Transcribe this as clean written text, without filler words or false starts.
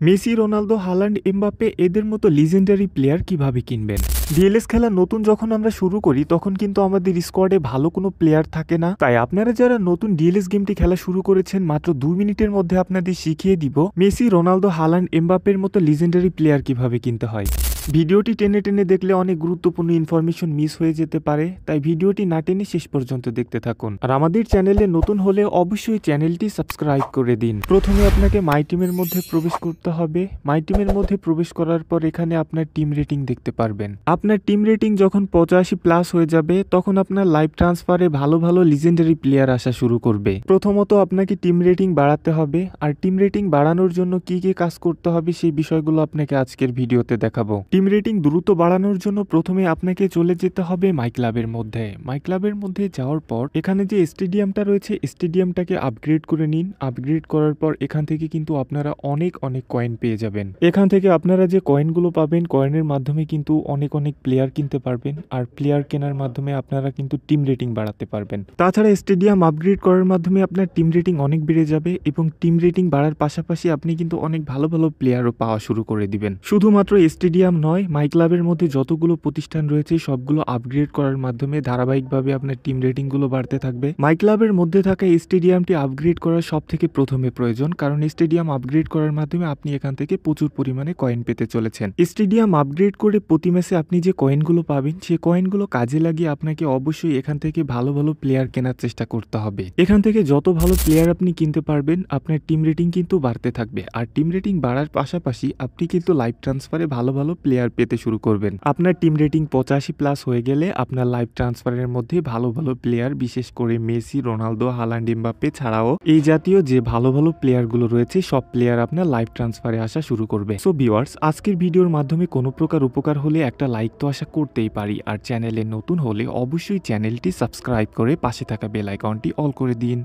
Messi, Ronaldo, Haaland, Mbappe এদের মতো legendary player কিভাবে কিনবেন? ডিএলএস খেলা নতুন যখন আমরা শুরু করি তখন কিন্তু আমাদের স্কোয়াডে ভালো কোনো প্লেয়ার থাকে না। তাই আপনারা যারা নতুন ডিএলএস গেমটি খেলা শুরু করেছেন মাত্র 2 মিনিটের মধ্যে আপনাদের শিখিয়ে দিব মেসি, রোনালদো, হালান্ড, এমবাপ্পের মতো লিজেন্ডারি প্লেয়ার কিভাবে কিনতে হয়। ভিডিওটি টেনে টেনে দেখলে অনেক গুরুত্বপূর্ণ ইনফরমেশন মিস হয়ে যেতে পারে, তাই ভিডিওটি না টেনে শেষ পর্যন্ত দেখতে থাকুন। আর আমাদের চ্যানেলে নতুন হলে অবশ্যই চ্যানেলটি সাবস্ক্রাইব করে দিন। প্রথমে আপনাকে মাই টিমের মধ্যে প্রবেশ করতে হবে। মাই টিমের মধ্যে প্রবেশ করার পর এখানে আপনার টিম রেটিং দেখতে পারবেন। আপনার টিম রেটিং যখন 85+ হয়ে যাবে তখন আপনার লাইভ ট্রান্সফারে ভালো ভালো লিজেন্ডারি প্লেয়ার আসা শুরু করবে। প্রথমত আপনাকে টিম রেটিং বাড়াতে হবে, আর টিম রেটিং বাড়ানোর জন্য কি কি কাজ করতে হবে সেই বিষয়গুলো আপনাকে আজকের ভিডিওতে দেখাবো। টিম রেটিং দ্রুত বাড়ানোর জন্য প্রথমে আপনাকে চলে যেতে হবে মাই ক্লাবের মধ্যে। মাই ক্লাবের মধ্যে যাওয়ার পর এখানে যে স্টেডিয়ামটা রয়েছে স্টেডিয়ামটাকে আপগ্রেড করে নিন। আপগ্রেড করার পর এখান থেকে কিন্তু আপনারা অনেক কয়েন পেয়ে যাবেন। এখান থেকে আপনারা যে কয়েনগুলো পাবেন কয়েনের মাধ্যমে কিন্তু অনেক প্লেয়ার কিনতে পারবেন, আর প্লেয়ার কেনার মাধ্যমে আপনারা কিন্তু টিম রেটিং বাড়াতে পারবেন। তাছাড়া স্টেডিয়াম আপগ্রেড করার মাধ্যমে আপনার টিম রেটিং অনেক বেড়ে যাবে, এবং টিম রেটিং বাড়ার পাশাপাশি আপনি কিন্তু অনেক ভালো প্লেয়ারও পাওয়া শুরু করে দিবেন। শুধুমাত্র স্টেডিয়াম নয়, মাই ক্লাবের মধ্যে যতগুলো প্রতিষ্ঠান রয়েছে সবগুলো আপগ্রেড করার মাধ্যমে ধারাবাহিকভাবে আপনার টিম রেটিং গুলো বাড়তে থাকবে। মাই ক্লাবের মধ্যে থাকা স্টেডিয়ামটি আপগ্রেড করা সব থেকে প্রথমে প্রয়োজন, কারণ স্টেডিয়াম আপগ্রেড করার মাধ্যমে আপনি এখান থেকে প্রচুর পরিমাণে কয়েন পেতে চলেছেন। স্টেডিয়াম আপগ্রেড করে প্রতি ম্যাচে আপনি যে কয়েনগুলো পাবেন সেই কয়েনগুলো কাজে লাগিয়ে আপনাকে অবশ্যই এখান থেকে ভালো প্লেয়ার কেনার চেষ্টা করতে হবে। এখান থেকে যত ভালো প্লেয়ার আপনি কিনতে পারবেন আপনার টিম রেটিং কিন্তু বাড়তে থাকবে, আর টিম রেটিং বাড়ার পাশাপাশি আপনি কিন্তু লাইভ ট্রান্সফারে ভালো প্লেয়ার পেতে শুরু করবেন। আপনার টিম রেটিং 85+ হয়ে গেলে আপনার লাইভ ট্রান্সফারের মধ্যে ভালো প্লেয়ার, বিশেষ করে মেসি, রোনালদো, হালান্ড, এমবাপ্পে ছাড়াও এই জাতীয় যে ভালো প্লেয়ারগুলো রয়েছে সব প্লেয়ার আপনার লাইভ ট্রান্সফারে আসা শুরু করবে। সো ভিউয়ার্স, আজকের ভিডিওর মাধ্যমে কোনো প্রকার উপকার হলে একটা লাইক তো আশা করতেই পারি, আর চ্যানেলে নতুন হলে অবশ্যই চ্যানেলটি সাবস্ক্রাইব করে পাশে থাকা বেল আইকনটি অল করে দিন।